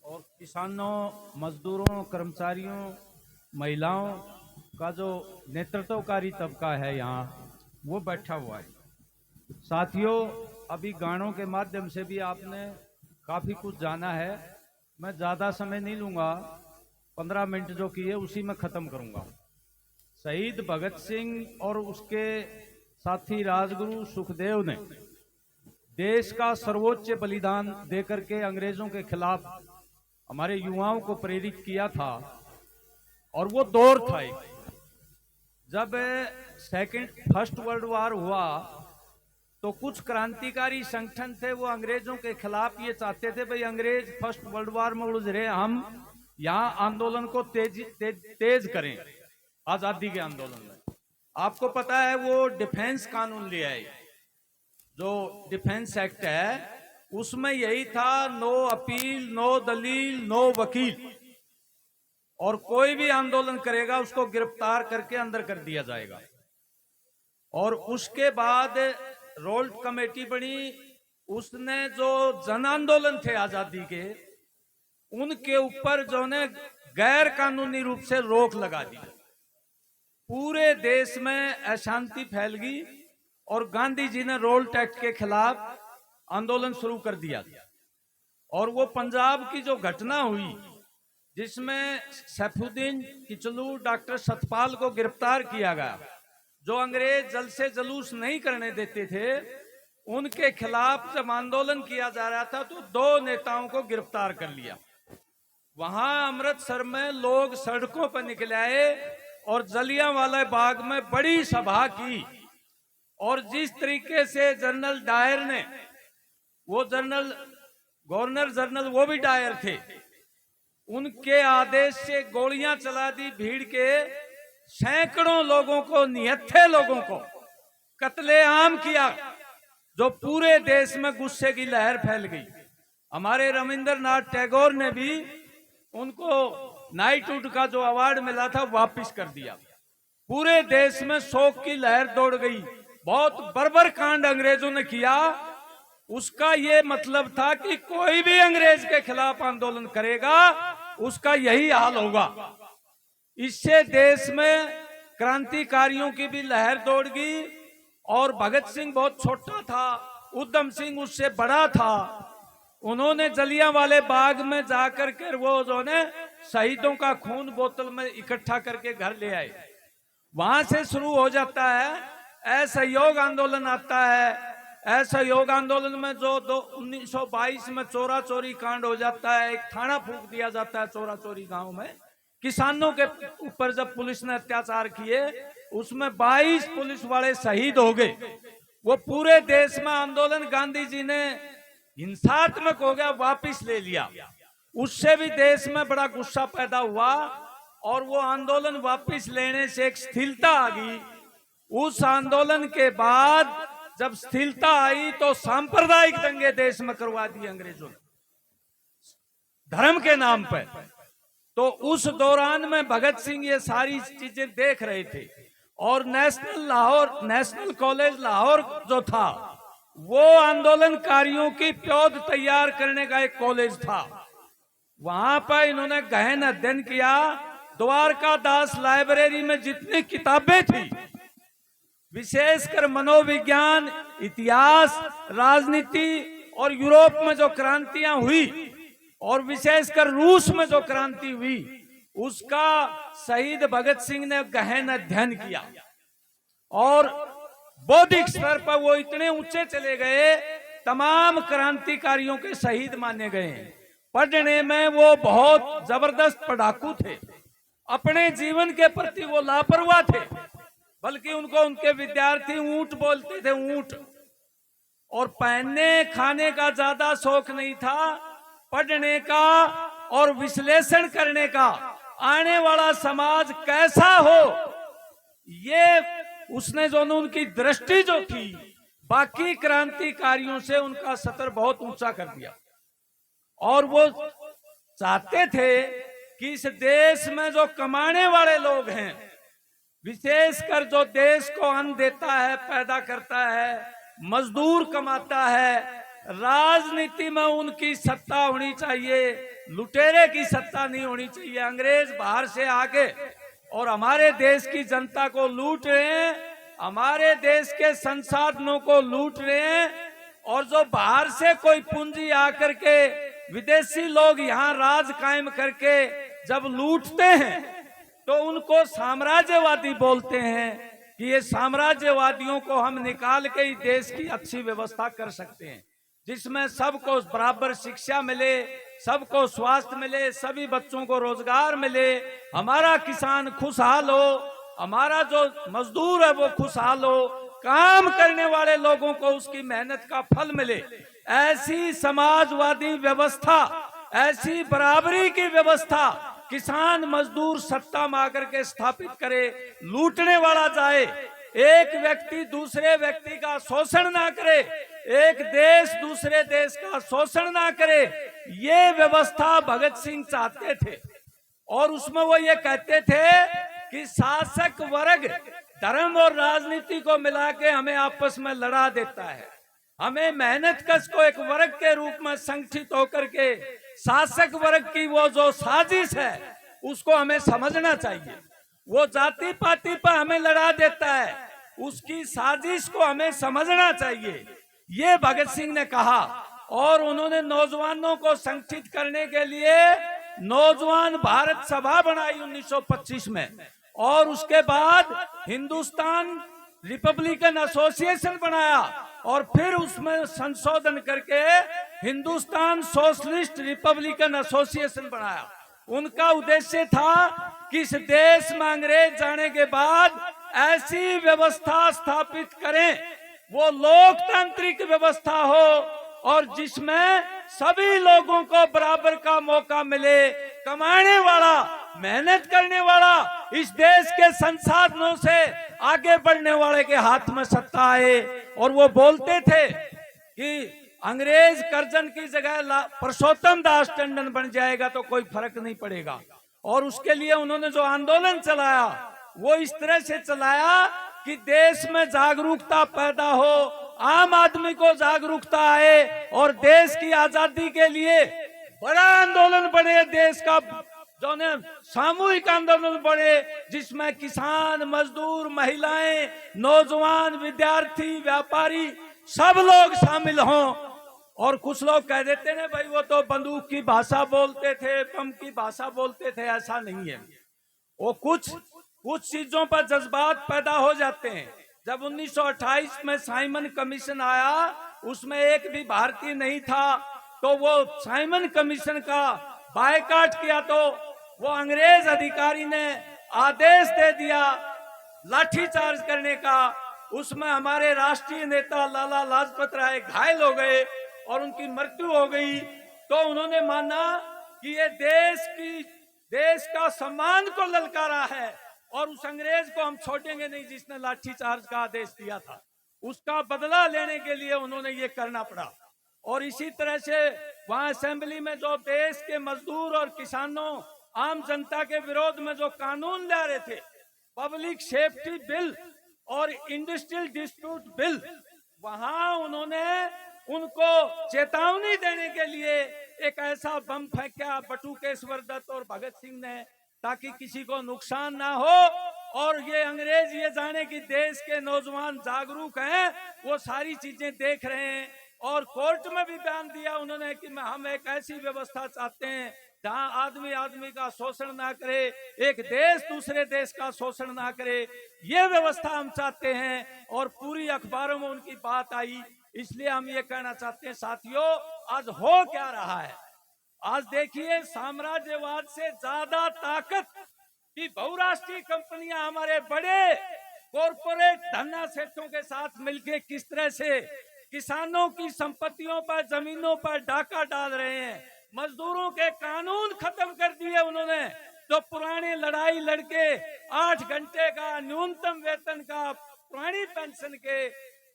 और किसानों, मजदूरों, कर्मचारियों, महिलाओं का जो नेतृत्वकारी तबका है यहाँ, वो बैठा हुआ है। साथियों, अभी गानों के माध्यम से भी आपने काफ़ी कुछ जाना है। मैं ज़्यादा समय नहीं लूँगा, 15 मिनट जो किए उसी में ख़त्म करूँगा। शहीद भगत सिंह और उसके साथी राजगुरु सुखदेव ने देश का सर्वोच्च बलिदान देकर के अंग्रेजों के खिलाफ हमारे युवाओं को प्रेरित किया था। और वो दौर था एक, जब फर्स्ट वर्ल्ड वॉर हुआ तो कुछ क्रांतिकारी संगठन थे, वो अंग्रेजों के खिलाफ ये चाहते थे भाई अंग्रेज फर्स्ट वर्ल्ड वॉर में उलझ रहे, हम यहाँ आंदोलन को तेज करें, आजादी के आंदोलन में। आपको पता है वो डिफेंस कानून ले आए, जो डिफेंस एक्ट है उसमें यही था, नो अपील, नो दलील, नो वकील, और कोई भी आंदोलन करेगा उसको गिरफ्तार करके अंदर कर दिया जाएगा। और उसके बाद रोल्ट कमेटी बनी, उसने जो जन आंदोलन थे आजादी के, उनके ऊपर जो ने गैर कानूनी रूप से रोक लगा दी। पूरे देश में अशांति फैल गई और गांधी जी ने रोल्ट एक्ट के खिलाफ आंदोलन शुरू कर दिया। और वो पंजाब की जो घटना हुई जिसमें सैफुद्दीन किचलू, डॉक्टर सतपाल को गिरफ्तार किया गया, जो अंग्रेज जल से जलूस नहीं करने देते थे, उनके खिलाफ जब आंदोलन किया जा रहा था तो 2 नेताओं को गिरफ्तार कर लिया। वहां अमृतसर में लोग सड़कों पर निकले आए और जलियांवाला बाग में बड़ी सभा की। और जिस तरीके से जनरल डायर ने, वो गवर्नर जनरल वो भी डायर थे, उनके आदेश से गोलियां चला दी, भीड़ के सैकड़ों लोगों को, निहत्थे लोगों को कत्लेआम किया, जो पूरे देश में गुस्से की लहर फैल गई। हमारे रविंद्रनाथ टैगोर ने भी उनको नाइटहुड का जो अवार्ड मिला था वापस कर दिया। पूरे देश में शोक की लहर दौड़ गई। बहुत बर्बर कांड अंग्रेजों ने किया। उसका ये मतलब था कि कोई भी अंग्रेज के खिलाफ आंदोलन करेगा उसका यही हाल होगा। इससे देश में क्रांतिकारियों की भी लहर दौड़ गई। और भगत सिंह बहुत छोटा था, उधम सिंह उससे बड़ा था। उन्होंने जलियांवाले बाग में जाकर के वो जो ने शहीदों का खून बोतल में इकट्ठा करके घर ले आए। वहां से शुरू हो जाता है असहयोग आंदोलन आता है। असहयोग आंदोलन में जो 1922 में चोरा चोरी कांड हो जाता है, एक थाना फूंक दिया जाता है चोरा चोरी गांव में। किसानों के ऊपर जब पुलिस ने अत्याचार किए, उसमें 22 पुलिस वाले शहीद हो गए। वो पूरे देश में आंदोलन गांधी जी ने हिंसात्मक हो गया, वापिस ले लिया। उससे भी देश में बड़ा गुस्सा पैदा हुआ और वो आंदोलन वापिस लेने से एक स्थिरता आ गई। उस आंदोलन के बाद जब स्थिरता आई तो सांप्रदायिक दंगे देश में करवा दिए अंग्रेजों ने, धर्म के नाम पर। तो उस दौरान में भगत सिंह ये सारी चीजें देख रहे थे। और नेशनल कॉलेज लाहौर जो था, वो आंदोलनकारियों की प्योद तैयार करने का एक कॉलेज था। वहां पर इन्होंने गहन अध्ययन किया। द्वारका दास लाइब्रेरी में जितनी किताबें थी, विशेषकर मनोविज्ञान, इतिहास, राजनीति और यूरोप में जो क्रांतियां हुई और विशेषकर रूस में जो क्रांति हुई, उसका शहीद भगत सिंह ने गहन अध्ययन किया। और बौद्धिक स्तर पर वो इतने ऊंचे चले गए, तमाम क्रांतिकारियों के शहीद माने गए। पढ़ने में वो बहुत जबरदस्त पढ़ाकू थे। अपने जीवन के प्रति वो लापरवाह थे, बल्कि उनको उनके विद्यार्थी ऊंट बोलते थे, ऊंट। और पहनने खाने का ज्यादा शौक नहीं था, पढ़ने का और विश्लेषण करने का, आने वाला समाज कैसा हो, ये उसने जो उनकी दृष्टि जो थी, बाकी क्रांतिकारियों से उनका स्तर बहुत ऊंचा कर दिया। और वो चाहते थे कि इस देश में जो कमाने वाले लोग हैं, विशेषकर जो देश को अन्न देता है, पैदा करता है, मजदूर कमाता है, राजनीति में उनकी सत्ता होनी चाहिए, लुटेरे की सत्ता नहीं होनी चाहिए। अंग्रेज बाहर से आके और हमारे देश की जनता को लूट रहे हैं, हमारे देश के संसाधनों को लूट रहे हैं, और जो बाहर से कोई पूंजी आकर के विदेशी लोग यहाँ राज कायम करके जब लूटते हैं तो उनको साम्राज्यवादी बोलते हैं कि ये साम्राज्यवादियों को हम निकाल के ही देश की अच्छी व्यवस्था कर सकते हैं, जिसमें सबको बराबर शिक्षा मिले, सबको स्वास्थ्य मिले, सभी बच्चों को रोजगार मिले, हमारा किसान खुशहाल हो, हमारा जो मजदूर है वो खुशहाल हो, काम करने वाले लोगों को उसकी मेहनत का फल मिले। ऐसी समाजवादी व्यवस्था, ऐसी बराबरी की व्यवस्था किसान मजदूर सत्ता में आकर के स्थापित करे, लूटने वाला जाए, एक व्यक्ति दूसरे व्यक्ति का शोषण ना करे, एक देश दूसरे देश का शोषण ना करे, ये व्यवस्था भगत सिंह चाहते थे। और उसमें वो ये कहते थे कि शासक वर्ग धर्म और राजनीति को मिला के हमें आपस में लड़ा देता है, हमें मेहनत कश को एक वर्ग के रूप में संगठित होकर के शासक वर्ग की वो जो साजिश है उसको हमें समझना चाहिए। वो जाति पाति पर हमें लड़ा देता है, उसकी साजिश को हमें समझना चाहिए, ये भगत सिंह ने कहा। और उन्होंने नौजवानों को संगठित करने के लिए नौजवान भारत सभा बनाई 1925 में, और उसके बाद हिंदुस्तान रिपब्लिकन एसोसिएशन बनाया, और फिर उसमें संशोधन करके हिंदुस्तान सोशलिस्ट रिपब्लिकन एसोसिएशन बनाया। उनका उद्देश्य था कि इस देश में अंग्रेज जाने के बाद ऐसी व्यवस्था स्थापित करें, वो लोकतांत्रिक व्यवस्था हो और जिसमें सभी लोगों को बराबर का मौका मिले, कमाने वाला, मेहनत करने वाला, इस देश के संसाधनों से आगे बढ़ने वाले के हाथ में सत्ता आए। और वो बोलते थे कि अंग्रेज करजन की जगह पुरुषोत्तम दास टंडन बन जाएगा तो कोई फर्क नहीं पड़ेगा। और उसके लिए उन्होंने जो आंदोलन चलाया वो इस तरह से चलाया कि देश में जागरूकता पैदा हो, आम आदमी को जागरूकता आए और देश की आजादी के लिए बड़ा आंदोलन बढ़े, देश का जो ने सामूहिक आंदोलन बढ़े, जिसमें किसान, मजदूर, महिलाएं, नौजवान, विद्यार्थी, व्यापारी सब लोग शामिल हों। और कुछ लोग कह देते हैं भाई वो तो बंदूक की भाषा बोलते थे, बम की भाषा बोलते थे, ऐसा नहीं है। वो कुछ चीजों पर जज्बात पैदा हो जाते हैं। जब 1928 में साइमन कमीशन आया, उसमें एक भी भारतीय नहीं था, तो वो साइमन कमीशन का बायकॉट किया, तो वो अंग्रेज अधिकारी ने आदेश दे दिया लाठीचार्ज करने का। उसमें हमारे राष्ट्रीय नेता लाला लाजपत राय घायल हो गए और उनकी मृत्यु हो गई। तो उन्होंने माना कि ये देश का सम्मान को ललकारा है और उस अंग्रेज को हम छोड़ेंगे नहीं जिसने लाठीचार्ज का आदेश दिया था। उसका बदला लेने के लिए उन्होंने ये करना पड़ा। और इसी तरह से वहां असेंबली में जो देश के मजदूर और किसानों, आम जनता के विरोध में जो कानून ला रहे थे, पब्लिक सेफ्टी बिल और इंडस्ट्रियल डिस्प्यूट बिल, वहां उन्होंने उनको चेतावनी देने के लिए एक ऐसा बम फेंका बटुकेश्वर दत्त और भगत सिंह ने, ताकि किसी को नुकसान ना हो। और ये अंग्रेज ये जाने कि देश के नौजवान जागरूक हैं, वो सारी चीजें देख रहे हैं। और कोर्ट में भी बयान दिया उन्होंने कि हम एक ऐसी व्यवस्था चाहते हैं जहां आदमी आदमी का शोषण ना करे, एक देश दूसरे देश का शोषण ना करे, ये व्यवस्था हम चाहते हैं। और पूरी अखबारों में उनकी बात आई। इसलिए हम ये कहना चाहते हैं साथियों, आज हो क्या रहा है। आज देखिए, साम्राज्यवाद से ज्यादा ताकत की बहुराष्ट्रीय कंपनियां हमारे बड़े कॉरपोरेट धन्ना सेठों के साथ मिलकर किस तरह से किसानों की संपत्तियों पर, जमीनों पर डाका डाल रहे हैं। मजदूरों के कानून खत्म कर दिए उन्होंने। तो पुरानी लड़ाई लड़के 8 घंटे का न्यूनतम वेतन का, पुरानी पेंशन के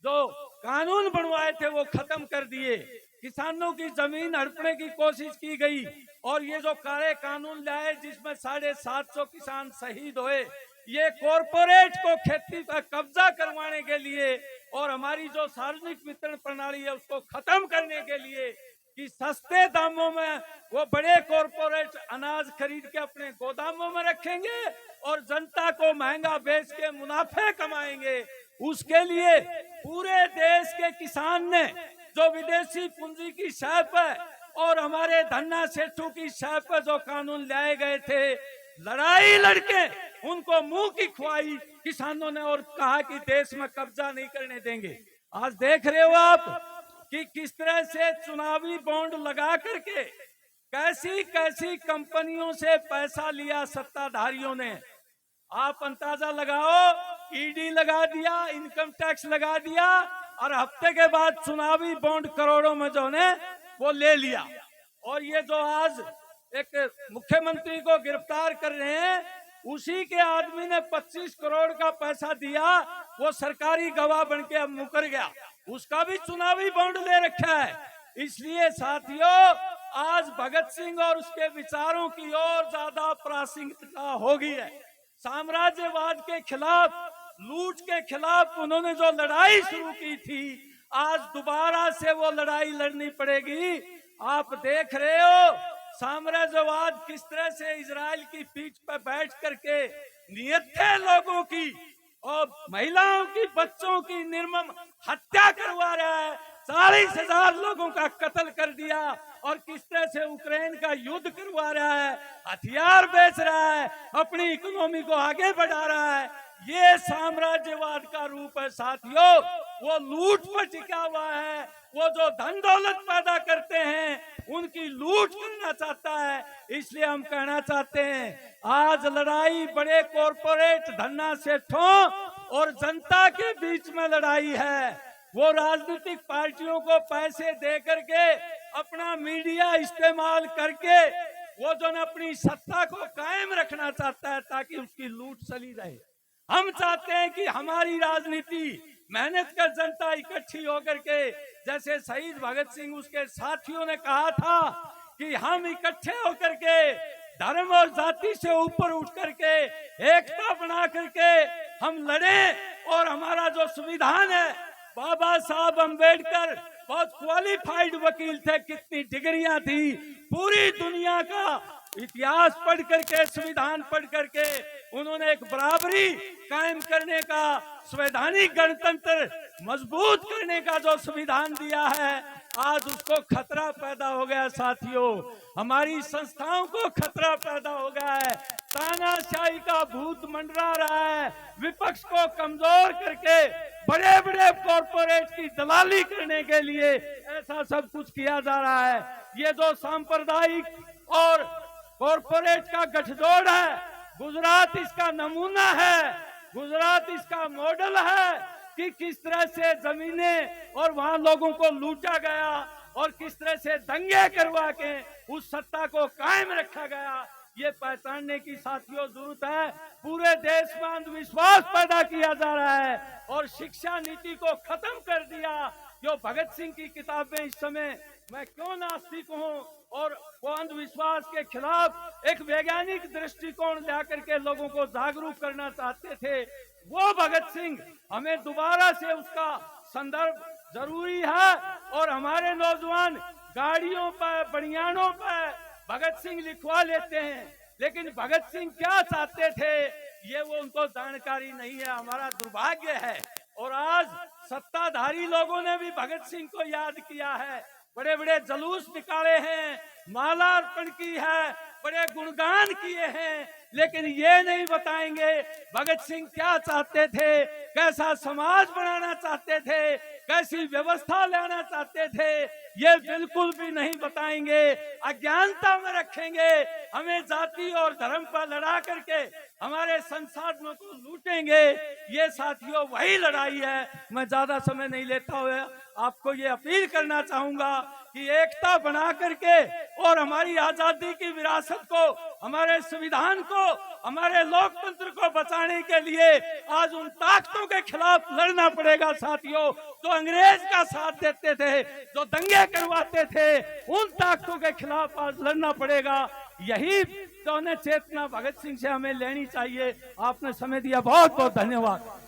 जो कानून बनवाए थे वो खत्म कर दिए। किसानों की जमीन हड़पने की कोशिश की गई और ये जो काले कानून लाए जिसमें 750 किसान शहीद हुए, ये कॉरपोरेट को खेती पर कब्जा करवाने के लिए और हमारी जो सार्वजनिक वितरण प्रणाली है उसको खत्म करने के लिए कि सस्ते दामों में वो बड़े कॉरपोरेट अनाज खरीद के अपने गोदामों में रखेंगे और जनता को महंगा बेच के मुनाफे कमाएंगे। उसके लिए पूरे देश के किसान ने जो विदेशी पूंजी की शह पर और हमारे धन्ना सेठों की शह पर जो कानून लाए गए थे, लड़ाई लड़के उनको मुंह की खुआई किसानों ने और कहा कि देश में कब्जा नहीं करने देंगे। आज देख रहे हो आप कि किस तरह से चुनावी बॉन्ड लगा करके कैसी कैसी कंपनियों से पैसा लिया सत्ताधारियों ने। आप अंदाजा लगाओ, ईडी लगा दिया, इनकम टैक्स लगा दिया और हफ्ते के बाद चुनावी बॉन्ड करोड़ों में जो ने वो ले लिया। और ये जो आज एक मुख्यमंत्री को गिरफ्तार कर रहे हैं, उसी के आदमी ने 25 करोड़ का पैसा दिया, वो सरकारी गवाह बन के अब मुकर गया, उसका भी चुनावी बॉन्ड ले रखा है। इसलिए साथियों, आज भगत सिंह और उसके विचारों की और ज्यादा प्रासंगिकता हो गई है। साम्राज्यवाद के खिलाफ, लूट के खिलाफ उन्होंने जो लड़ाई शुरू की थी, आज दोबारा से वो लड़ाई लड़नी पड़ेगी। आप देख रहे हो साम्राज्यवाद किस तरह से इजराइल की पीठ पर बैठ करके निहत्थे लोगों की और महिलाओं की, बच्चों की निर्मम हत्या करवा रहा है। 40,000 लोगों का कत्ल कर दिया और किस तरह से यूक्रेन का युद्ध करवा रहा है, हथियार बेच रहा है, अपनी इकोनॉमी को आगे बढ़ा रहा है। ये साम्राज्यवाद का रूप है साथियों। वो लूट पर टिका हुआ है, वो जो धन दौलत पैदा करते हैं उनकी लूट करना चाहता है। इसलिए हम कहना चाहते हैं, आज लड़ाई बड़े कॉरपोरेट धन्ना सेठों और जनता के बीच में लड़ाई है। वो राजनीतिक पार्टियों को पैसे दे करके, अपना मीडिया इस्तेमाल करके वो जो अपनी सत्ता को कायम रखना चाहता है ताकि उसकी लूट चली रहे। हम चाहते हैं कि हमारी राजनीति मेहनत कर जनता इकट्ठी होकर के, जैसे शहीद भगत सिंह उसके साथियों ने कहा था कि हम इकट्ठे होकर के धर्म और जाति से ऊपर उठ करके एकता बना करके हम लड़े। और हमारा जो संविधान है, बाबा साहब अम्बेडकर बहुत क्वालिफाइड वकील थे, कितनी डिग्रियां थी, पूरी दुनिया का इतिहास पढ़ करके, संविधान पढ़ करके उन्होंने एक बराबरी कायम करने का, संवैधानिक गणतंत्र मजबूत करने का जो संविधान दिया है, आज उसको खतरा पैदा हो गया साथियों। हमारी संस्थाओं को खतरा पैदा हो गया है, तानाशाही का भूत मंडरा रहा है। विपक्ष को कमजोर करके बड़े बड़े कॉरपोरेट की दलाली करने के लिए ऐसा सब कुछ किया जा रहा है। ये जो सांप्रदायिक और कॉरपोरेट का गठजोड़ है, गुजरात इसका नमूना है, गुजरात इसका मॉडल है कि किस तरह से जमीनें और वहां लोगों को लूटा गया और किस तरह से दंगे करवा के उस सत्ता को कायम रखा गया। ये पहचानने की साथियों जरूरत है। पूरे देश में अंधविश्वास पैदा किया जा रहा है और शिक्षा नीति को खत्म कर दिया। जो भगत सिंह की किताबें इस समय, मैं क्यों नास्तिक हूँ, और वो अंधविश्वास के खिलाफ एक वैज्ञानिक दृष्टिकोण लेकर के लोगों को जागरूक करना चाहते थे, वो भगत सिंह हमें दोबारा से उसका संदर्भ जरूरी है। और हमारे नौजवान गाड़ियों पर, बनियानों पर भगत सिंह लिखवा लेते हैं, लेकिन भगत सिंह क्या चाहते थे ये वो उनको जानकारी नहीं है। हमारा दुर्भाग्य है। और आज सत्ताधारी लोगों ने भी भगत सिंह को याद किया है, बड़े बड़े जुलूस निकाले हैं, माला अर्पण की है, बड़े गुणगान किए हैं, लेकिन ये नहीं बताएंगे भगत सिंह क्या चाहते थे, कैसा समाज बनाना चाहते थे, कैसी व्यवस्था लाना चाहते थे, ये बिल्कुल भी नहीं बताएंगे। अज्ञानता में रखेंगे, हमें जाति और धर्म पर लड़ा करके हमारे संसाधनों को लूटेंगे। ये साथियों वही लड़ाई है। मैं ज्यादा समय नहीं लेता हुआ आपको ये अपील करना चाहूंगा कि एकता बना करके और हमारी आजादी की विरासत को, हमारे संविधान को, हमारे लोकतंत्र को बचाने के लिए आज उन ताकतों के खिलाफ लड़ना पड़ेगा साथियों, जो अंग्रेज का साथ देते थे, जो दंगे करवाते थे, उन ताकतों के खिलाफ आज लड़ना पड़ेगा। यही तो चेतना भगत सिंह से हमें लेनी चाहिए। आपने समय दिया, बहुत बहुत धन्यवाद।